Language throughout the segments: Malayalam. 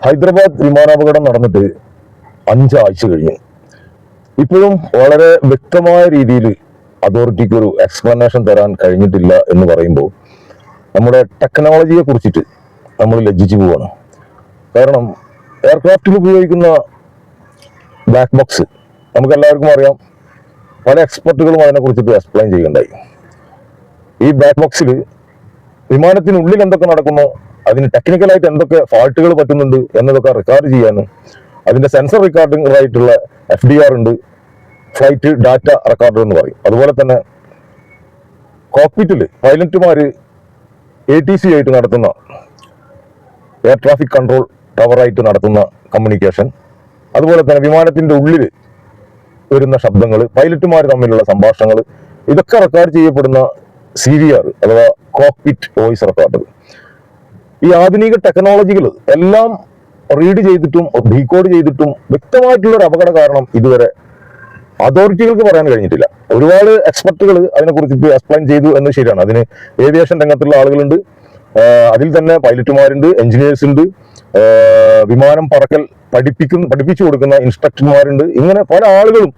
ഹൈദരാബാദ് വിമാനാപകടം നടന്നിട്ട് 5 ആഴ്ച കഴിഞ്ഞു. ഇപ്പോഴും വളരെ വ്യക്തമായ രീതിയിൽ അതോറിറ്റിക്ക് ഒരു എക്സ്പ്ലനേഷൻ തരാൻ കഴിഞ്ഞിട്ടില്ല എന്ന് പറയുമ്പോൾ നമ്മുടെ ടെക്നോളജിയെ കുറിച്ചിട്ട് നമ്മൾ ലജ്ജിച്ചു പോവാണ്. കാരണം എയർക്രാഫ്റ്റിൽ ഉപയോഗിക്കുന്ന ബ്ലാക്ക് ബോക്സ് നമുക്ക് എല്ലാവർക്കും അറിയാം. പല എക്സ്പെർട്ടുകളും അതിനെക്കുറിച്ചിട്ട് എക്സ്പ്ലെയിൻ ചെയ്യുകയുണ്ടായി. ഈ ബ്ലാക്ക് ബോക്സിൽ വിമാനത്തിനുള്ളിൽ എന്തൊക്കെ നടക്കുന്നു, അതിന് ടെക്നിക്കലായിട്ട് എന്തൊക്കെ ഫാൾട്ടുകൾ പറ്റുന്നുണ്ട് എന്നതൊക്കെ റെക്കോർഡ് ചെയ്യാനും, അതിന്റെ സെൻസർ റെക്കോർഡിംഗ് ആയിട്ടുള്ള FDR ഉണ്ട്, ഫ്ലൈറ്റ് ഡാറ്റ റെക്കോർഡർ എന്ന് പറയും. അതുപോലെ തന്നെ കോക്പിറ്റിൽ പൈലറ്റുമാര് ATC ആയിട്ട് നടത്തുന്ന എയർ ട്രാഫിക് കൺട്രോൾ ടവറായിട്ട് നടത്തുന്ന കമ്മ്യൂണിക്കേഷൻ, അതുപോലെ തന്നെ വിമാനത്തിന്റെ ഉള്ളിൽ വരുന്ന ശബ്ദങ്ങൾ, പൈലറ്റുമാർ തമ്മിലുള്ള സംഭാഷണങ്ങൾ, ഇതൊക്കെ റെക്കോർഡ് ചെയ്യപ്പെടുന്ന CVR അഥവാ കോക്പിറ്റ് വോയിസ് റെക്കോർഡർ. ഈ ആധുനിക ടെക്നോളജികൾ എല്ലാം റീഡ് ചെയ്തിട്ടും ഡീകോഡ് ചെയ്തിട്ടും വ്യക്തമായിട്ടുള്ള ഒരു അപകട കാരണം ഇതുവരെ അതോറിറ്റികൾക്ക് പറയാൻ കഴിഞ്ഞിട്ടില്ല. ഒരുപാട് എക്സ്പെർട്ടുകൾ അതിനെക്കുറിച്ചിട്ട് എക്സ്പ്ലെയിൻ ചെയ്തു എന്ന് ശരിയാണ്. അതിന് ഏവിയേഷൻ രംഗത്തുള്ള ആളുകളുണ്ട്, അതിൽ തന്നെ പൈലറ്റുമാരുണ്ട്, എഞ്ചിനീയേഴ്സ് ഉണ്ട്, വിമാനം പറക്കൽ പഠിപ്പിച്ചു കൊടുക്കുന്ന ഇൻസ്ട്രക്ടർമാരുണ്ട്. ഇങ്ങനെ പല ആളുകളും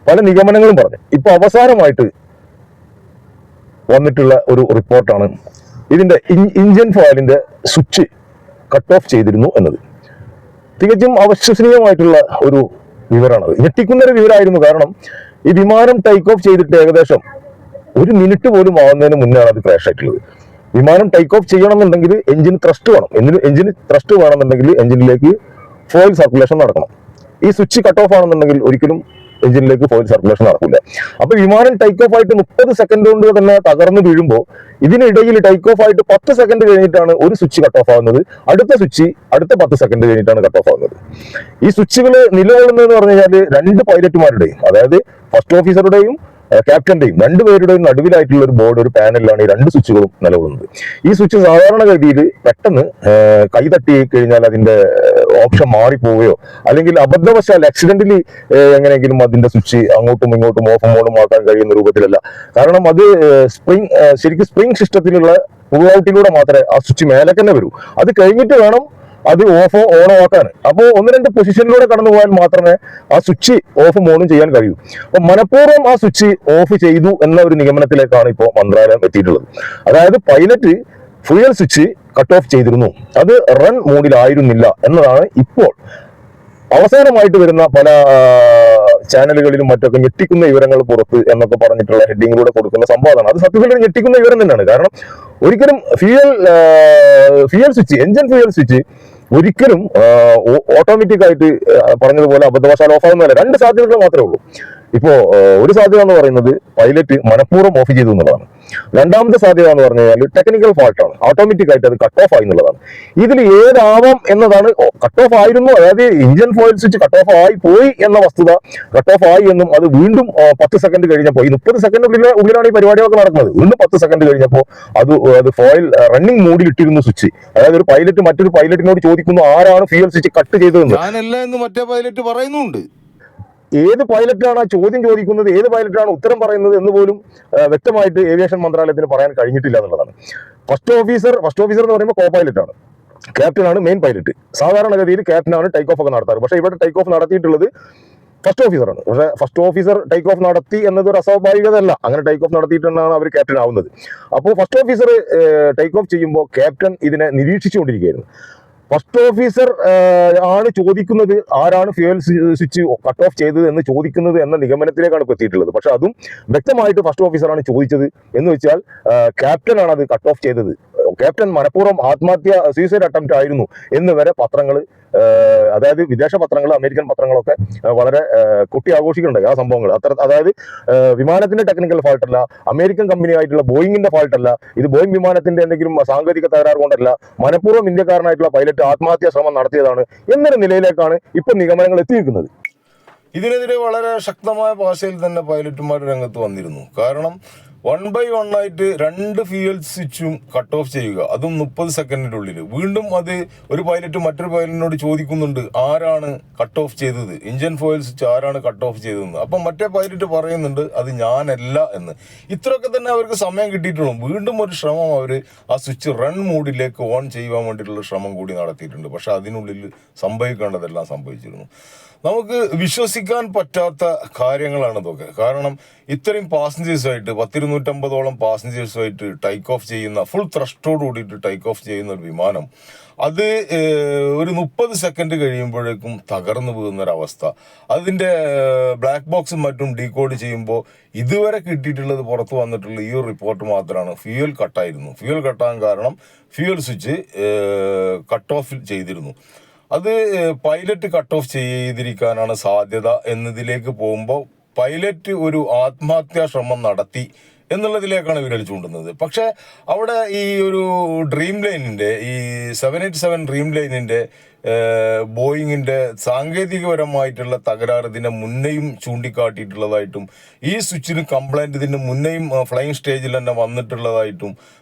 പല നിഗമനങ്ങളും പറഞ്ഞു. ഇപ്പൊ അവസാനമായിട്ട് വന്നിട്ടുള്ള ഒരു റിപ്പോർട്ടാണ് ഇതിന്റെ ഇഞ്ചിൻ ഫോയിലിന്റെ സ്വിച്ച് കട്ട് ഓഫ് ചെയ്തിരുന്നു എന്നത്. തികച്ചും അവിശ്വസനീയമായിട്ടുള്ള ഒരു വിവരമാണത്. ഞെട്ടിക്കുന്ന ഒരു വിവരമായിരുന്നു. കാരണം ഈ വിമാനം ടേക്ക് ഓഫ് ചെയ്തിട്ട് ഏകദേശം 1 മിനിറ്റ് പോലും ആവുന്നതിന് മുന്നാണ് അത് ക്രാഷ് ആയിട്ടുള്ളത്. വിമാനം ടേക്ക് ഓഫ് ചെയ്യണമെന്നുണ്ടെങ്കിൽ എഞ്ചിൻ ത്രസ്റ്റ് വേണം. എഞ്ചിന് ത്രസ്റ്റ് വേണമെന്നുണ്ടെങ്കിൽ എഞ്ചിനിലേക്ക് ഫോയിൽ സർക്കുലേഷൻ നടക്കണം. ഈ സ്വിച്ച് കട്ട് ഓഫ് ആണെന്നുണ്ടെങ്കിൽ ഒരിക്കലും എഞ്ചിനിലേക്ക് ഫോയിൽ സർക്കുലേഷൻ നടക്കില്ല. അപ്പൊ വിമാനം ടേക്ക് ഓഫ് ആയിട്ട് 30 സെക്കൻഡ് കൊണ്ട് തന്നെ തകർന്നു വീഴുമ്പോൾ ഇതിനിടയിൽ ടേക്ക് ഓഫ് ആയിട്ട് 10 സെക്കൻഡ് കഴിഞ്ഞിട്ടാണ് ഒരു സ്വിച്ച് കട്ട് ഓഫ് ആവുന്നത്. അടുത്ത സ്വിച്ച് അടുത്ത 10 സെക്കൻഡ് കഴിഞ്ഞിട്ടാണ് കട്ട് ഓഫ് ആവുന്നത്. ഈ സ്വിച്ചുകൾ നിലകൊള്ളുന്നതെന്ന് പറഞ്ഞു കഴിഞ്ഞാൽ 2 പൈലറ്റുമാരുടെയും, അതായത് ഫസ്റ്റ് ഓഫീസറുടെയും ക്യാപ്റ്റന്റെയും 2 പേരുടെയും നടുവിലായിട്ടുള്ള ഒരു ബോർഡ്, ഒരു പാനലിലാണ് ഈ 2 സ്വിച്ചുകളും നിലകൊള്ളുന്നത്. ഈ സ്വിച്ച് സാധാരണഗതിയിൽ പെട്ടെന്ന് കൈ തട്ടി കഴിഞ്ഞാൽ അതിന്റെ ഓപ്ഷൻ മാറിപ്പോവുകയോ അല്ലെങ്കിൽ അബദ്ധവശാൽ ആക്സിഡന്റലി എങ്ങനെയെങ്കിലും അതിന്റെ സ്വിച്ച് അങ്ങോട്ടും ഇങ്ങോട്ടും ഓഫും ഓണും ആക്കാൻ കഴിയുന്ന രൂപത്തിലല്ല. കാരണം അത് ശരിക്കും സ്പ്രിംഗ് സിസ്റ്റത്തിലുള്ള പുൾ ഔട്ടിലൂടെ മാത്രമേ ആ സ്വിച്ച് മേലേക്ക് തന്നെ വരൂ. അത് കഴിഞ്ഞിട്ട് വേണം അത് ഓഫോ ഓണോ ആക്കാൻ. അപ്പോൾ 1-2 പൊസിഷനിലൂടെ കടന്നു പോയാൽ മാത്രമേ ആ സ്വിച്ച് ഓഫും ഓണും ചെയ്യാൻ കഴിയൂ. അപ്പൊ മനഃപൂർവ്വം ആ സ്വിച്ച് ഓഫ് ചെയ്തു എന്ന ഒരു നിഗമനത്തിലേക്കാണ് ഇപ്പോൾ മന്ത്രാലയം എത്തിയിട്ടുള്ളത്. അതായത് pilot fuel switch cut off ചെയ്തിരുന്നു, അത് റൺ മോഡിലായിരുന്നില്ല എന്നതാണ് ഇപ്പോൾ അവസാനമായിട്ട് വരുന്ന പല ചാനലുകളിലും മറ്റൊക്കെ ഞെട്ടിക്കുന്ന വിവരങ്ങൾ പുറത്ത് എന്നൊക്കെ പറഞ്ഞിട്ടുള്ള ഹെഡിങ്ങിലൂടെ കൊടുക്കുന്ന സംവാദമാണ്. അത് സത്യത്തിൽ ഞെട്ടിക്കുന്ന വിവരം തന്നെയാണ്. കാരണം ഒരിക്കലും fuel switch, engine fuel switch ഒരിക്കലും ഓട്ടോമാറ്റിക് ആയിട്ട് പറഞ്ഞതുപോലെ അബദ്ധവശാൽ ഓഫ് ആകുന്നതല്ല. 2 സാധ്യതകൾ മാത്രമേ ഉള്ളൂ. ഇപ്പോ ഒരു സാധ്യത എന്ന് പറയുന്നത് പൈലറ്റ് മനഃപൂർവ്വം ഓഫ് ചെയ്തു എന്നുള്ളതാണ്. രണ്ടാമത്തെ സാധ്യത എന്ന് പറഞ്ഞു കഴിഞ്ഞാൽ ടെക്നിക്കൽ ഫാൾട്ടാണ്, ഓട്ടോമാറ്റിക് ആയിട്ട് അത് കട്ട് ഓഫ് ആയി എന്നുള്ളതാണ്. ഇതിൽ ഏതാവാം എന്നതാണ്. കട്ട് ഓഫ് ആയിരുന്നു, അതായത് engine foil switch cut off ആയി പോയി എന്ന വസ്തുത, കട്ട് ഓഫ് ആയി എന്നും അത് വീണ്ടും 10 സെക്കൻഡ് കഴിഞ്ഞപ്പോൾ, ഈ 30 സെക്കൻഡ് ഉള്ളിലാണ് ഈ പരിപാടികളൊക്കെ നടക്കുന്നത്, വീണ്ടും 10 സെക്കൻഡ് കഴിഞ്ഞപ്പോൾ അത് ഫോയിൽ റണ്ണിങ് മോഡിൽ ഇട്ടിരുന്നു സ്വിച്ച്. അതായത് ഒരു പൈലറ്റ് മറ്റൊരു പൈലറ്റിനോട് ചോദിക്കുന്നു ആരാണ് ഫ്യൂയൽ സ്വിച്ച് കട്ട് ചെയ്തതെന്ന്. ഞാനല്ല എന്ന് മറ്റേ പൈലറ്റ് പറയുന്നുണ്ട്. ഏത് പൈലറ്റാണ് ആ ചോദ്യം ചോദിക്കുന്നത്, ഏത് പൈലറ്റാണ് ഉത്തരം പറയുന്നത് എന്ന് പോലും വ്യക്തമായിട്ട് ഏവിയേഷൻ മന്ത്രാലയത്തിന് പറയാൻ കഴിഞ്ഞിട്ടില്ല എന്നുള്ളതാണ്. ഫസ്റ്റ് ഓഫീസർ എന്ന് പറയുമ്പോൾ കോ പൈലറ്റാണ്, ക്യാപ്റ്റനാണ് മെയിൻ പൈലറ്റ്. സാധാരണഗതിയിൽ ക്യാപ്റ്റനാണ് ടേക്ക് ഓഫ് ഒക്കെ നടത്താറ്. പക്ഷേ ഇവിടെ ടേക്ക് ഓഫ് നടത്തിയിട്ടുള്ളത് ഫസ്റ്റ് ഓഫീസറാണ്. പക്ഷേ ഫസ്റ്റ് ഓഫീസർ ടേക്ക് ഓഫ് നടത്തി എന്നതൊരു അസ്വാഭാവികതയല്ല. അങ്ങനെ ടേക്ക് ഓഫ് നടത്തിയിട്ടാണ് അവർ ക്യാപ്റ്റൻ ആവുന്നത്. അപ്പോൾ ഫസ്റ്റ് ഓഫീസർ ടേക്ക് ഓഫ് ചെയ്യുമ്പോൾ ക്യാപ്റ്റൻ ഇതിനെ നിരീക്ഷിച്ചുകൊണ്ടിരിക്കുകയായിരുന്നു. ഫസ്റ്റ് ഓഫീസർ ആണ് ചോദിക്കുന്നത് ആരാണ് ഫ്യൂവൽ സ്വിച്ച് കട്ട് ഓഫ് ചെയ്തത് എന്ന് ചോദിക്കുന്നത് എന്ന നിഗമനത്തിലേക്കാണ് ഇപ്പോൾ എത്തിയിട്ടുള്ളത്. പക്ഷെ അതും വ്യക്തമായിട്ട് ഫസ്റ്റ് ഓഫീസറാണ് ചോദിച്ചത് എന്ന് വെച്ചാൽ ക്യാപ്റ്റനാണ് അത് കട്ട് ഓഫ് ചെയ്തത്. ക്യാപ്റ്റൻ മനഃപൂർവ്വം സൂയിസൈഡ് അറ്റംപ്റ്റ് ആയിരുന്നു എന്ന് വരെ പത്രങ്ങൾ, അതായത് വിദേശ പത്രങ്ങൾ, അമേരിക്കൻ പത്രങ്ങളൊക്കെ വളരെ കൊട്ടി ആഘോഷിക്കുന്നുണ്ടായി ആ സംഭവങ്ങൾ. അതായത് വിമാനത്തിന്റെ ടെക്നിക്കൽ ഫാൾട്ടല്ല, അമേരിക്കൻ കമ്പനി ആയിട്ടുള്ള ബോയിങ്ങിന്റെ ഫാൾട്ടല്ല, ഇത് ബോയിങ് വിമാനത്തിന്റെ എന്തെങ്കിലും സാങ്കേതിക തകരാറ് കൊണ്ടല്ല, മനഃപൂർവ്വം ഇന്ത്യക്കാരനായിട്ടുള്ള പൈലറ്റ് ആത്മഹത്യാ ശ്രമം നടത്തിയതാണ് എന്നൊരു നിലയിലേക്കാണ് ഇപ്പൊ നിഗമനങ്ങൾ എത്തിയിരിക്കുന്നത്. ഇതിനെതിരെ വളരെ ശക്തമായ ഭാഷയിൽ തന്നെ പൈലറ്റുമാർ രംഗത്ത് വന്നിരുന്നു. കാരണം 1 by 1 ആയിട്ട് 2 ഫ്യൂവൽ സ്വിച്ചും കട്ട് ഓഫ് ചെയ്യുക, അതും 30 സെക്കൻഡിന്റെ ഉള്ളിൽ. വീണ്ടും അത് ഒരു പൈലറ്റ് മറ്റൊരു പൈലറ്റിനോട് ചോദിക്കുന്നുണ്ട്, ആരാണ് കട്ട് ഓഫ് ചെയ്തത്, ഇഞ്ചൻ ഫോയിൽ സ്വിച്ച് ആരാണ് കട്ട് ഓഫ് ചെയ്തതെന്ന്. അപ്പം മറ്റേ പൈലറ്റ് പറയുന്നുണ്ട് അത് ഞാനല്ല എന്ന്. ഇത്രയൊക്കെ തന്നെ അവർക്ക് സമയം കിട്ടിയിട്ടുള്ളൂ. വീണ്ടും ഒരു ശ്രമം അവർ ആ സ്വിച്ച് റൺ മോഡിലേക്ക് ഓൺ ചെയ്യുവാൻ വേണ്ടിയിട്ടുള്ള ശ്രമം കൂടി നടത്തിയിട്ടുണ്ട്. പക്ഷെ അതിനുള്ളിൽ സംഭവിക്കേണ്ടതെല്ലാം സംഭവിച്ചിരുന്നു. നമുക്ക് വിശ്വസിക്കാൻ പറ്റാത്ത കാര്യങ്ങളാണ് ഇതൊക്കെ. കാരണം ഇത്രയും പാസഞ്ചേഴ്സായിട്ട് 250ഓളം പാസഞ്ചേഴ്സുമായിട്ട് ടേക്ക് ഓഫ് ചെയ്യുന്ന, ഫുൾ ത്രസ്റ്റോട് കൂടിയിട്ട് ടേക്ക് ഓഫ് ചെയ്യുന്ന ഒരു വിമാനം അത് ഒരു 30 സെക്കൻഡ് കഴിയുമ്പോഴേക്കും തകർന്നു പോകുന്നൊരവസ്ഥ. അതിൻ്റെ ബ്ലാക്ക് ബോക്സും മറ്റും ഡീകോഡ് ചെയ്യുമ്പോൾ ഇതുവരെ കിട്ടിയിട്ടുള്ളത്, പുറത്തു വന്നിട്ടുള്ള ഈ ഒരു റിപ്പോർട്ട് മാത്രമാണ് ഫ്യൂവൽ കട്ടായിരുന്നു. ഫ്യൂവൽ കട്ടാൻ കാരണം ഫ്യൂവൽ സ്വിച്ച് കട്ട് ഓഫ് ചെയ്തിരുന്നു. അത് പൈലറ്റ് കട്ട് ഓഫ് ചെയ്തിരിക്കാനാണ് സാധ്യത എന്നതിലേക്ക് പോകുമ്പോൾ പൈലറ്റ് ഒരു ആത്മഹത്യാ ശ്രമം നടത്തി എന്നുള്ളതിലേക്കാണ് വിരൽ ചൂണ്ടുന്നത്. പക്ഷെ അവിടെ ഈ ഒരു ഡ്രീം ലൈനിൻ്റെ, ഈ 787 ഡ്രീം ലൈനിൻ്റെ ബോയിങ്ങിൻ്റെ സാങ്കേതികപരമായിട്ടുള്ള തകരാറ് ഇതിനെ മുന്നേയും ചൂണ്ടിക്കാട്ടിയിട്ടുള്ളതായിട്ടും ഈ സ്വിച്ചിന് കംപ്ലൈൻറ്റ് ഇതിന് മുന്നേയും ഫ്ലൈയിങ് സ്റ്റേജിൽ തന്നെ വന്നിട്ടുള്ളതായിട്ടും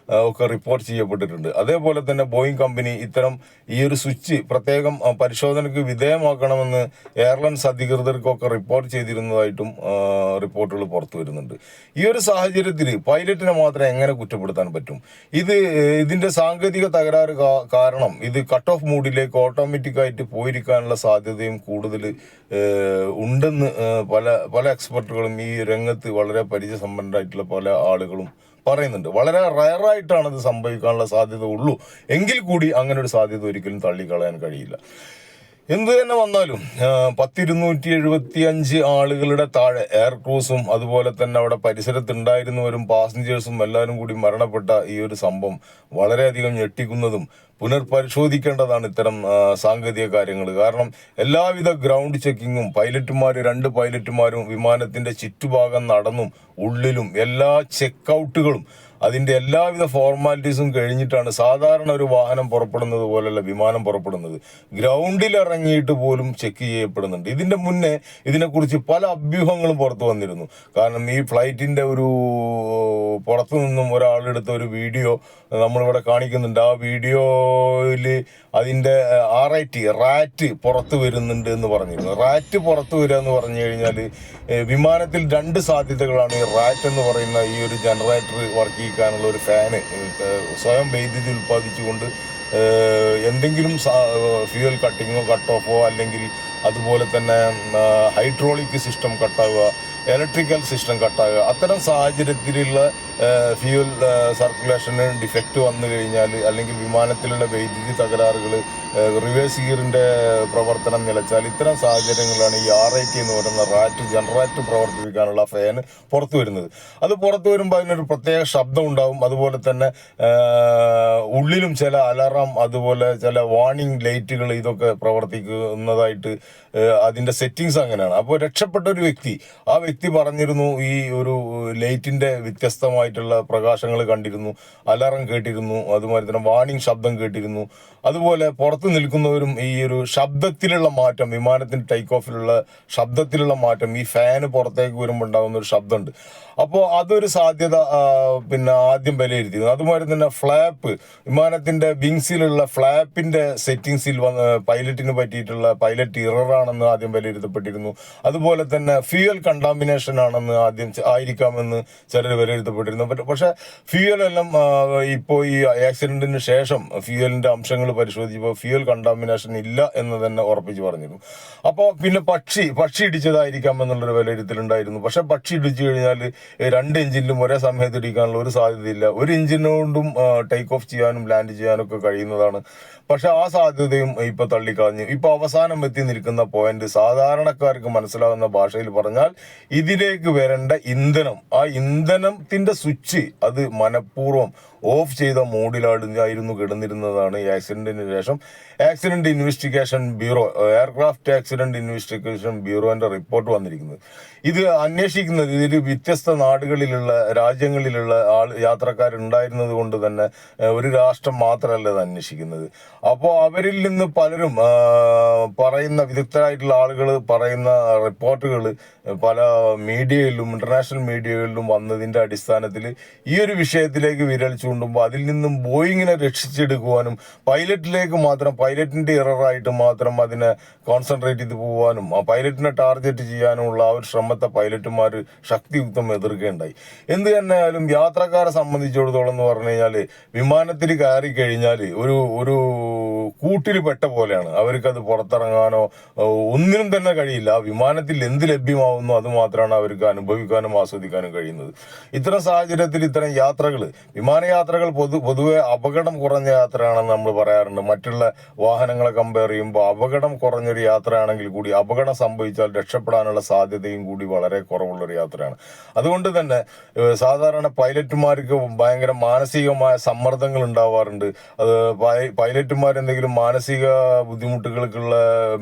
ഒക്കെ റിപ്പോർട്ട് ചെയ്യപ്പെട്ടിട്ടുണ്ട്. അതേപോലെ തന്നെ ബോയിങ് കമ്പനി ഇത്തരം ഈ ഒരു സ്വിച്ച് പ്രത്യേകം പരിശോധനയ്ക്ക് വിധേയമാക്കണമെന്ന് എയർലൈൻസ് അധികൃതർക്കൊക്കെ റിപ്പോർട്ട് ചെയ്തിരുന്നതായിട്ടും റിപ്പോർട്ടുകൾ പുറത്തു വരുന്നുണ്ട്. ഈ ഒരു സാഹചര്യത്തിൽ പൈലറ്റിനെ മാത്രം എങ്ങനെ കുറ്റപ്പെടുത്താൻ പറ്റും? ഇതിൻ്റെ സാങ്കേതിക തകരാറ് കാരണം ഇത് കട്ട് ഓഫ് മൂഡിലേക്ക് ഓട്ടോമാറ്റിക്കായിട്ട് പോയിരിക്കാനുള്ള സാധ്യതയും കൂടുതൽ ഉണ്ടെന്ന് പല എക്സ്പെർട്ടുകളും ഈ രംഗത്ത് വളരെ പരിചയസമ്പന്നരായിട്ടുള്ള പല ആളുകളും പറയുന്നുണ്ട്. വളരെ റയറായിട്ടാണ് ഇത് സംഭവിക്കാനുള്ള സാധ്യത ഉള്ളൂ. എങ്കിൽ കൂടി അങ്ങനെ ഒരു സാധ്യത ഒരിക്കലും തള്ളിക്കളയാൻ കഴിയില്ല. എന്തു തന്നെ വന്നാലും 275 ആളുകളുടെ താഴെ എയർ ക്രൂസും അതുപോലെ തന്നെ അവിടെ പരിസരത്തുണ്ടായിരുന്നവരും പാസഞ്ചേഴ്സും എല്ലാവരും കൂടി മരണപ്പെട്ട ഈ ഒരു സംഭവം വളരെയധികം ഞെട്ടിക്കുന്നതും പുനർപരിശോധിക്കേണ്ടതാണ് ഇത്തരം സാങ്കേതിക കാര്യങ്ങൾ. കാരണം എല്ലാവിധ ഗ്രൗണ്ട് ചെക്കിങ്ങും പൈലറ്റുമാർ 2 പൈലറ്റുമാരും വിമാനത്തിന്റെ ചുറ്റുഭാഗം നടന്നും ഉള്ളിലും എല്ലാ ചെക്കൗട്ടുകളും അതിൻ്റെ എല്ലാവിധ ഫോർമാലിറ്റീസും കഴിഞ്ഞിട്ടാണ് സാധാരണ ഒരു വാഹനം പുറപ്പെടുന്നത് പോലെയല്ല വിമാനം പുറപ്പെടുന്നത്. ഗ്രൗണ്ടിൽ ഇറങ്ങിയിട്ട് പോലും ചെക്ക് ചെയ്യപ്പെടുന്നുണ്ട്. ഇതിൻ്റെ മുന്നേ ഇതിനെക്കുറിച്ച് പല അഭ്യൂഹങ്ങളും പുറത്തു വന്നിരുന്നു. കാരണം ഈ ഫ്ലൈറ്റിൻ്റെ ഒരു പുറത്തു നിന്നും ഒരാളെടുത്ത ഒരു വീഡിയോ നമ്മളിവിടെ കാണിക്കുന്നുണ്ട്. ആ വീഡിയോയിൽ അതിൻ്റെ റാറ്റ് പുറത്തു വരുന്നുണ്ട് എന്ന് പറഞ്ഞിരുന്നു. റാറ്റ് പുറത്തു വരിക എന്ന് പറഞ്ഞു കഴിഞ്ഞാൽ വിമാനത്തിൽ 2 സാധ്യതകളാണ്. ഈ റാറ്റ് എന്ന് പറയുന്ന ഈ ഒരു ജനറേറ്റർ വർക്ക് ചെയ്യിക്കാനുള്ള ഒരു ഫാന് സ്വയം വൈദ്യുതി ഉൽപ്പാദിച്ചുകൊണ്ട് എന്തെങ്കിലും ഫ്യൂവൽ കട്ടിങ്ങോ കട്ട് ഓഫോ അല്ലെങ്കിൽ അതുപോലെ തന്നെ ഹൈഡ്രോളിക് സിസ്റ്റം കട്ടാവുക, ഇലക്ട്രിക്കൽ സിസ്റ്റം കട്ടാകുക, അത്തരം സാഹചര്യത്തിലുള്ള ഫ്യൂവൽ സർക്കുലേഷന് ഡിഫക്റ്റ് വന്നു കഴിഞ്ഞാൽ അല്ലെങ്കിൽ വിമാനത്തിലുള്ള വൈദ്യുതി തകരാറുകൾ, റിവേഴ്സ് ഗിയറിൻ്റെ പ്രവർത്തനം നിലച്ചാൽ ഇത്തരം സാഹചര്യങ്ങളിലാണ് ഈ RIT എന്ന് പറയുന്ന ജനറേറ്റർ പ്രവർത്തിപ്പിക്കാനുള്ള ഫാൻ പുറത്തു വരുന്നത്. അത് പുറത്തു വരുമ്പോൾ അതിനൊരു പ്രത്യേക ശബ്ദം ഉണ്ടാവും. അതുപോലെ തന്നെ ഉള്ളിലും ചില അലാറം അതുപോലെ ചില വാർണിംഗ് ലൈറ്റുകൾ ഇതൊക്കെ പ്രവർത്തിക്കുന്നതായിട്ട് അതിൻ്റെ സെറ്റിങ്സ് അങ്ങനെയാണ്. അപ്പോൾ രക്ഷപ്പെട്ട ഒരു വ്യക്തി, ആ വ്യക്തി പറഞ്ഞിരുന്നു ഈ ഒരു ലൈറ്റിൻ്റെ വ്യത്യസ്തമായിട്ടുള്ള പ്രകാശങ്ങൾ കണ്ടിരുന്നു, അലാറം കേട്ടിരുന്നു, അതുപോലെ തന്നെ വാർണിംഗ് ശബ്ദം കേട്ടിരുന്നു. അതുപോലെ പുറത്ത് നിൽക്കുന്നവരും ഈ ഒരു ശബ്ദത്തിലുള്ള മാറ്റം, വിമാനത്തിൻ്റെ ടേക്ക് ഓഫിലുള്ള ശബ്ദത്തിലുള്ള മാറ്റം, ഈ ഫാന് പുറത്തേക്ക് വരുമ്പോൾ ഉണ്ടാകുന്ന ഒരു ശബ്ദമുണ്ട്. അപ്പോൾ അതൊരു സാധ്യത ആദ്യം വിലയിരുത്തിയിരുന്നു. അതുപോലെ തന്നെ ഫ്ലാപ്പ്, വിമാനത്തിൻ്റെ വിങ്സിലുള്ള ഫ്ലാപ്പിൻ്റെ സെറ്റിങ്സിൽ പൈലറ്റിന് പറ്റിയിട്ടുള്ള പൈലറ്റ് ഇററാണെന്ന് ആദ്യം വിലയിരുത്തപ്പെട്ടിരുന്നു. അതുപോലെ തന്നെ ഫ്യൂവൽ കണ്ടാമിനേഷൻ ആണെന്ന് ആയിരിക്കാമെന്ന് ചിലർ വിലയിരുത്തപ്പെട്ടിരുന്നു. പക്ഷേ ഫ്യൂവലെല്ലാം ഇപ്പോൾ ഈ ആക്സിഡന്റിന് ശേഷം ഫ്യൂവലിൻ്റെ അംശങ്ങൾ പരിശോധിച്ചപ്പോൾ ഫ്യൂവൽ കണ്ടാമിനേഷൻ ഇല്ല എന്ന് തന്നെ ഉറപ്പിച്ച് പറഞ്ഞിരുന്നു. അപ്പോൾ പിന്നെ പക്ഷി ഇടിച്ചതായിരിക്കാം എന്നുള്ളൊരു വിലയിരുത്തലുണ്ടായിരുന്നു. പക്ഷെ പക്ഷി ഇടിച്ചു കഴിഞ്ഞാൽ 2 എഞ്ചിനിലും ഒരേ സമയത്ത് ഇടിക്കാനുള്ള ഒരു സാധ്യതയില്ല. ഒരു എഞ്ചിനോണ്ടും ടേക്ക് ഓഫ് ചെയ്യാനും ലാൻഡ് ചെയ്യാനൊക്കെ കഴിയുന്നതാണ്. പക്ഷെ ആ സാധ്യതയും ഇപ്പൊ തള്ളിക്കളഞ്ഞു. ഇപ്പൊ അവസാനം എത്തി നിൽക്കുന്ന പോയിന്റ് സാധാരണക്കാർക്ക് മനസ്സിലാകുന്ന ഭാഷയിൽ പറഞ്ഞാൽ ഇതിലേക്ക് വരേണ്ട ഇന്ധനം, ആ ഇന്ധനത്തിന്റെ സ്വിച്ച് അത് മനഃപൂർവ്വം ഓഫ് ചെയ്ത മോഡിലായിരുന്നു കിടന്നിരുന്നതാണ് ഈ ആക്സിഡന്റിന് ശേഷം accident investigation bureau, aircraft accident investigation ബ്യൂറോന്റെ റിപ്പോർട്ട് വന്നിരിക്കുന്നത്. ഇത് അന്വേഷിക്കുന്നത് ഇതിൽ വ്യത്യസ്ത നാടുകളിലുള്ള രാജ്യങ്ങളിലുള്ള യാത്രക്കാരുണ്ടായിരുന്നത് കൊണ്ട് തന്നെ ഒരു രാഷ്ട്രം മാത്രമല്ല ഇത് അന്വേഷിക്കുന്നത്. അപ്പോൾ അവരിൽ നിന്ന് പലരും പറയുന്ന വിദഗ്ധരായിട്ടുള്ള ആളുകൾ പറയുന്ന റിപ്പോർട്ടുകൾ പല മീഡിയയിലും ഇന്റർനാഷണൽ മീഡിയകളിലും വന്നതിന്റെ അടിസ്ഥാനത്തിൽ ഈ ഒരു വിഷയത്തിലേക്ക് വിരൽ ചൂണ്ടുമ്പോൾ അതിൽ നിന്നും ബോയിങ്ങിനെ രക്ഷിച്ചെടുക്കുവാനും പൈലറ്റിന്റെ എററായിട്ട് മാത്രം അതിനെ കോൺസെൻട്രേറ്റ് ചെയ്ത് പോകാനും ആ പൈലറ്റിനെ ടാർഗറ്റ് ചെയ്യാനുമുള്ള ആ ഒരു ശ്രമത്തെ പൈലറ്റുമാർ ശക്തിയുക്തം എതിർക്കുകയുണ്ടായി. എന്ത് തന്നെയായാലും യാത്രക്കാരെ സംബന്ധിച്ചിടത്തോളം എന്ന് പറഞ്ഞു കഴിഞ്ഞാൽ വിമാനത്തിൽ കയറി കഴിഞ്ഞാൽ ഒരു കൂട്ടിൽ പെട്ട പോലെയാണ്. അവർക്കത് പുറത്തിറങ്ങാനോ ഒന്നിനും തന്നെ കഴിയില്ല. വിമാനത്തിൽ എന്ത് ലഭ്യമാവുന്നു അത് മാത്രമാണ് അവർക്ക് അനുഭവിക്കാനും ആസ്വദിക്കാനും കഴിയുന്നത്. ഇത്തരം സാഹചര്യത്തിൽ ഇത്തരം യാത്രകൾ, വിമാനയാത്രകൾ പൊതുവെ അപകടം കുറഞ്ഞ യാത്രയാണെന്ന് നമ്മൾ പറയാറുണ്ട്. മറ്റുള്ള വാഹനങ്ങളെ കമ്പയർ ചെയ്യുമ്പോൾ അപകടം കുറഞ്ഞൊരു യാത്രയാണെങ്കിൽ കൂടി അപകടം സംഭവിച്ചാൽ രക്ഷപ്പെടാനുള്ള സാധ്യതയും കൂടി വളരെ കുറവുള്ളൊരു യാത്രയാണ്. അതുകൊണ്ട് തന്നെ സാധാരണ പൈലറ്റുമാർക്ക് ഭയങ്കര മാനസികമായ സമ്മർദ്ദങ്ങൾ ഉണ്ടാവാറുണ്ട്. അത് പൈലറ്റുമാർ എന്തെങ്കിലും മാനസിക ബുദ്ധിമുട്ടുകൾക്കുള്ള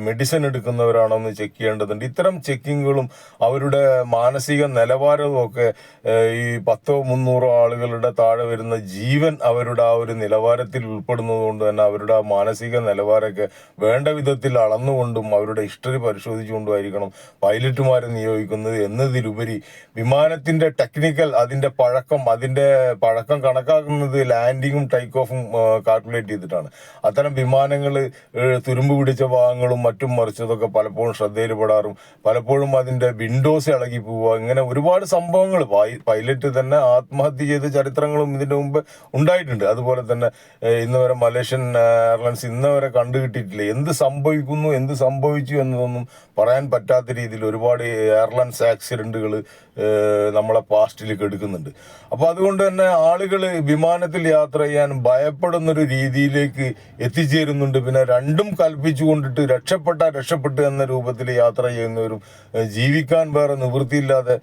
മെഡിസിൻ എടുക്കുന്നവരാണോ എന്ന് ചെക്ക് ചെയ്യേണ്ടതുണ്ട്. ഇത്തരം ചെക്കിങ്ങുകളും അവരുടെ മാനസിക നിലവാരവും ഒക്കെ ഈ 100-300 ആളുകളുടെ താഴെ വരുന്ന ജീവൻ അവരുടെ ആ ഒരു നിലവാരത്തിൽ ഉൾപ്പെടുന്നത് കൊണ്ട് തന്നെ അവരുടെ ആ മാനസിക നിലവാരമൊക്കെ വേണ്ട വിധത്തിൽ അളന്നുകൊണ്ടും അവരുടെ ഹിസ്റ്ററി പരിശോധിച്ചുകൊണ്ടുമായിരിക്കണം പൈലറ്റുമാരെ നിയോഗിക്കുന്നത് എന്നതിലുപരി വിമാനത്തിന്റെ ടെക്നിക്കൽ അതിന്റെ പഴക്കം കണക്കാക്കുന്നത് ലാൻഡിങ്ങും ടേക്ക് ഓഫും കാൽക്കുലേറ്റ് ചെയ്തിട്ടാണ്. അത്തരം വിമാനങ്ങൾ തുരുമ്പ് പിടിച്ച ഭാഗങ്ങളും മറ്റും മറിച്ചതൊക്കെ പലപ്പോഴും ശ്രദ്ധയിൽപ്പെടാറും പലപ്പോഴും അതിന്റെ വിൻഡോസ് ഇളകി പോവുക, ഇങ്ങനെ ഒരുപാട് സംഭവങ്ങൾ പൈലറ്റ് തന്നെ ആത്മഹത്യ ചെയ്ത ചരിത്രങ്ങളും ഇതിന്റെ മുമ്പ് ഉണ്ടായിട്ടുണ്ട്. അതുപോലെ തന്നെ ഇന്ന് വരെ മലേഷ്യൻ എയർലൈൻസ് ഇന്ന് വരെ കണ്ടുകിട്ടിയിട്ടില്ല. എന്ത് സംഭവിച്ചു എന്നതൊന്നും പറയാൻ പറ്റാത്ത രീതിയിൽ ഒരുപാട് എയർലൈൻസ് ആക്സിഡന്റുകൾ നമ്മളെ പാസ്റ്റിൽ കെടുക്കുന്നുണ്ട്. അപ്പൊ അതുകൊണ്ട് തന്നെ ആളുകൾ വിമാനത്തിൽ യാത്ര ചെയ്യാൻ ഭയപ്പെടുന്നൊരു രീതിയിലേക്ക് എത്തിച്ചേരുന്നുണ്ട്. പിന്നെ രണ്ടും കൽപ്പിച്ചു കൊണ്ടിട്ട് രക്ഷപ്പെട്ടു എന്ന രൂപത്തിൽ യാത്ര ചെയ്യുന്നവരും ജീവിക്കാൻ വേറെ നിവൃത്തിയില്ലാതെ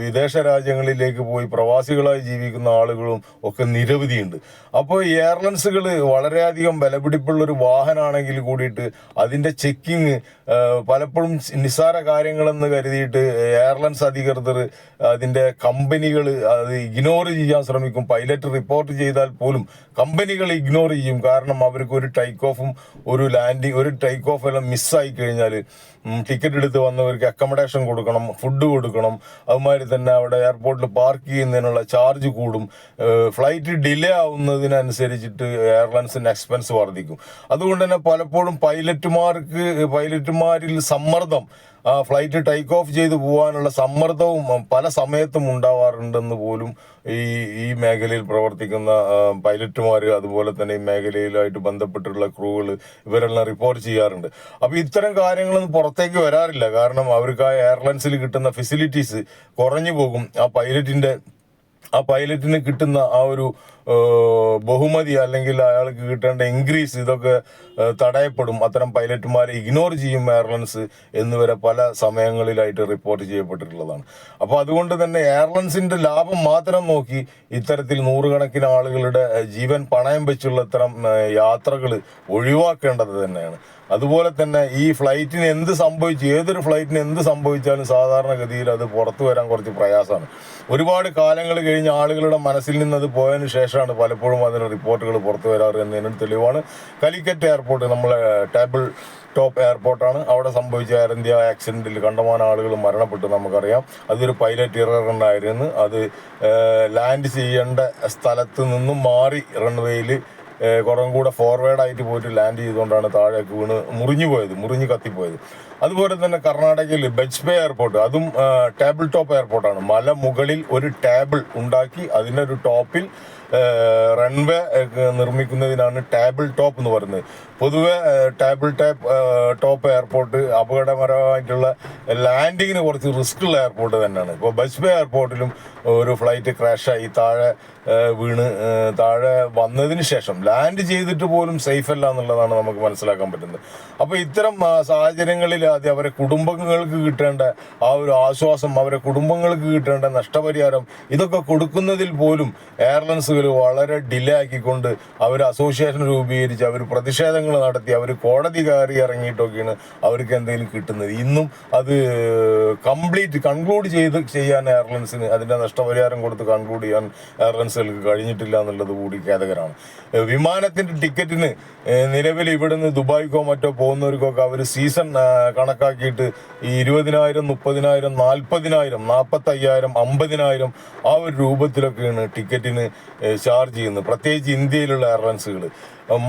വിദേശ രാജ്യങ്ങളിലേക്ക് പോയി പ്രവാസികളായി ജീവിക്കുന്ന ആളുകളും ഒക്കെ നിരവധിയുണ്ട്. അപ്പോൾ ഈ എയർലൈൻസുകൾ വളരെയധികം വിലപിടിപ്പുള്ളൊരു വാഹനമാണെങ്കിൽ കൂടിയിട്ട് അതിന്റെ ചെക്കിങ് പലപ്പോഴും നിസ്സാര കാര്യങ്ങളെന്ന് കരുതിയിട്ട് എയർലൈൻസ് അധികൃതർ അതിന്റെ കമ്പനികൾ അത് ഇഗ്നോർ ചെയ്യാൻ ശ്രമിക്കും. പൈലറ്റ് റിപ്പോർട്ട് ചെയ്താൽ പോലും കമ്പനികൾ ഇഗ്നോർ ചെയ്യും. കാരണം അവർക്ക് ഒരു ടേക്ക് ഓഫും ഒരു ലാൻഡിങ് ഒരു ടേക്ക് ഓഫ് എല്ലാം മിസ്സായി കഴിഞ്ഞാൽ ടിക്കറ്റ് എടുത്ത് വന്നവർക്ക് അക്കോമഡേഷൻ കൊടുക്കണം, ഫുഡ് കൊടുക്കണം. അതുമാതിരി തന്നെ അവിടെ എയർപോർട്ടിൽ പാർക്ക് ചെയ്യുന്നതിനുള്ള ചാർജ് കൂടും. ഫ്ലൈറ്റ് ഡിലേ ആവുന്നതിനനുസരിച്ചിട്ട് എയർലൈൻസിന് എക്സ്പെൻസ് വർദ്ധിക്കും. അതുകൊണ്ട് തന്നെ പലപ്പോഴും പൈലറ്റുമാരിൽ സമ്മർദ്ദം, ആ ഫ്ലൈറ്റ് ടേക്ക് ഓഫ് ചെയ്ത് പോകാനുള്ള സമ്മർദ്ദവും പല സമയത്തും ഉണ്ടാവാറുണ്ടെന്ന് പോലും ഈ മേഖലയിൽ പ്രവർത്തിക്കുന്ന പൈലറ്റുമാർ അതുപോലെ തന്നെ ഈ മേഖലയിലായിട്ട് ബന്ധപ്പെട്ടുള്ള ക്രൂകൾ ഇവരെല്ലാം റിപ്പോർട്ട് ചെയ്യാറുണ്ട്. അപ്പൊ ഇത്തരം കാര്യങ്ങളൊന്നും പുറത്തേക്ക് വരാറില്ല. കാരണം അവർക്ക് ആ എയർലൈൻസിൽ കിട്ടുന്ന ഫെസിലിറ്റീസ് കുറഞ്ഞു പോകും. ആ പൈലറ്റിന് കിട്ടുന്ന ആ ഒരു ബഹുമതി അല്ലെങ്കിൽ അയാൾക്ക് കിട്ടേണ്ട ഇൻക്രീസ് ഇതൊക്കെ തടയപ്പെടും. അത്തരം പൈലറ്റുമാരെ ഇഗ്നോർ ചെയ്യും എയർലൈൻസ് എന്നുവരെ പല സമയങ്ങളിലായിട്ട് റിപ്പോർട്ട് ചെയ്യപ്പെട്ടിട്ടുള്ളതാണ്. അപ്പോൾ അതുകൊണ്ട് തന്നെ എയർലൈൻസിന്റെ ലാഭം മാത്രം നോക്കി ഇത്തരത്തിൽ നൂറുകണക്കിന് ആളുകളുടെ ജീവൻ പണയം വെച്ചുള്ള ഇത്തരം യാത്രകൾ ഒഴിവാക്കേണ്ടത് തന്നെയാണ്. അതുപോലെ തന്നെ ഈ ഫ്ലൈറ്റിന് ഏതൊരു ഫ്ലൈറ്റിന് എന്ത് സംഭവിച്ചാലും സാധാരണഗതിയിൽ അത് പുറത്തു വരാൻ കുറച്ച് പ്രയാസമാണ്. ഒരുപാട് കാലങ്ങൾ കഴിഞ്ഞ് ആളുകളുടെ മനസ്സിൽ നിന്ന് അത് പോയതിനു ശേഷമാണ് പലപ്പോഴും അതിന് റിപ്പോർട്ടുകൾ പുറത്തു വരാറ് എന്നതിന് തെളിവാണ് കാലിക്കറ്റ് എയർപോർട്ട്, നമ്മളെ ടേബിൾ ടോപ്പ് എയർപോർട്ടാണ്. അവിടെ സംഭവിച്ച എയർ ഇന്ത്യ ആക്സിഡന്റിൽ കണ്ടമാനം ആളുകൾ മരണപ്പെട്ടു. നമുക്കറിയാം അതൊരു പൈലറ്റ് എറർ ഉണ്ടായിരുന്നു. അത് ലാൻഡ് ചെയ്യേണ്ട സ്ഥലത്ത് നിന്നും മാറി റൺവേയിൽ കുറേ കൂടെ ഫോർവേഡായിട്ട് പോയിട്ട് ലാൻഡ് ചെയ്തുകൊണ്ടാണ് താഴേക്ക് വീണ് മുറിഞ്ഞു കത്തിപ്പോയത്. അതുപോലെ തന്നെ കർണാടകയിൽ ബജ്പേ എയർപോർട്ട്, അതും ടേബിൾ ടോപ്പ് എയർപോർട്ടാണ്. മല മുകളിൽ ഒരു ടേബിൾ ഉണ്ടാക്കി അതിനൊരു ടോപ്പിൽ റൺവേ നിർമ്മിക്കുന്നതിനാണ് ടേബിൾ ടോപ്പ് എന്ന് പറയുന്നത്. പൊതുവെ ടോപ്പ് എയർപോർട്ട് അപകടകരമായിട്ടുള്ള ലാൻഡിങ്ങിന് കുറച്ച് റിസ്ക് ഉള്ള എയർപോർട്ട് തന്നെയാണ്. ഇപ്പോൾ ബജ്പേ എയർപോർട്ടിലും ഒരു ഫ്ലൈറ്റ് ക്രാഷായി താഴെ വന്നതിന് ശേഷം ലാൻഡ് ചെയ്തിട്ട് പോലും സേഫ് അല്ല എന്നുള്ളതാണ് നമുക്ക് മനസ്സിലാക്കാൻ പറ്റുന്നത്. അപ്പോൾ ഇത്തരം സാഹചര്യങ്ങളിൽ ആദ്യം അവരെ കുടുംബങ്ങൾക്ക് കിട്ടേണ്ട ആ ഒരു ആശ്വാസം, അവരെ കുടുംബങ്ങൾക്ക് കിട്ടേണ്ട നഷ്ടപരിഹാരം, ഇതൊക്കെ കൊടുക്കുന്നതിൽ പോലും എയർലൈൻസുകൾ എയർലൈൻസുകൾ വളരെ ഡിലേ ആക്കിക്കൊണ്ട് അവർ അസോസിയേഷൻ രൂപീകരിച്ച് അവർ പ്രതിഷേധങ്ങൾ നടത്തി അവർ കോടതി കയറി ഇറങ്ങിയിട്ടൊക്കെയാണ് അവർക്ക് എന്തെങ്കിലും കിട്ടുന്നത്. ഇന്നും അത് കൺക്ലൂഡ് ചെയ്യാൻ എയർലൈൻസിന് അതിൻ്റെ നഷ്ടപരിഹാരം കൊടുത്ത് കൺക്ലൂഡ് ചെയ്യാൻ എയർലൈൻസുകൾക്ക് കഴിഞ്ഞിട്ടില്ല എന്നുള്ളത് കൂടി ഖേദകരമാണ്. വിമാനത്തിൻ്റെ ടിക്കറ്റിന് നിലവിൽ ഇവിടുന്ന് ദുബായ്ക്കോ മറ്റോ പോകുന്നവർക്കൊക്കെ അവർ സീസൺ കണക്കാക്കിയിട്ട് ഈ 20,000, 30,000, 40,000, 45,000, 50,000 ആ ഒരു രൂപത്തിലൊക്കെയാണ് ടിക്കറ്റിന് ചാർജ് ചെയ്യുന്നത്. പ്രത്യേകിച്ച് ഇന്ത്യയിലുള്ള എയർലൈൻസുകൾ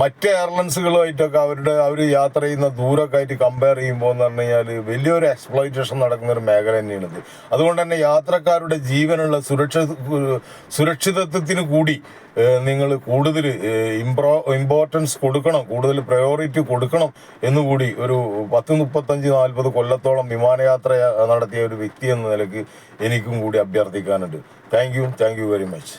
മറ്റ് എയർലൈൻസുകളുമായിട്ടൊക്കെ അവർ യാത്ര ചെയ്യുന്ന ദൂരമൊക്കെ ആയിട്ട് കമ്പയർ ചെയ്യുമ്പോൾ എന്ന് പറഞ്ഞു കഴിഞ്ഞാൽ വലിയൊരു എക്സ്പ്ലോയിറ്റേഷൻ നടക്കുന്ന ഒരു മേഖല തന്നെയാണിത്. അതുകൊണ്ട് തന്നെ യാത്രക്കാരുടെ ജീവനുള്ള സുരക്ഷിതത്വത്തിന് കൂടി നിങ്ങൾ കൂടുതൽ ഇമ്പോർട്ടൻസ് കൊടുക്കണം, കൂടുതൽ പ്രയോറിറ്റി കൊടുക്കണം എന്നുകൂടി ഒരു 10, 35, 40 കൊല്ലത്തോളം വിമാനയാത്ര നടത്തിയ ഒരു വ്യക്തി എന്ന നിലയ്ക്ക് എനിക്കും കൂടി അഭ്യർത്ഥിക്കാനുണ്ട്. Thank you very much.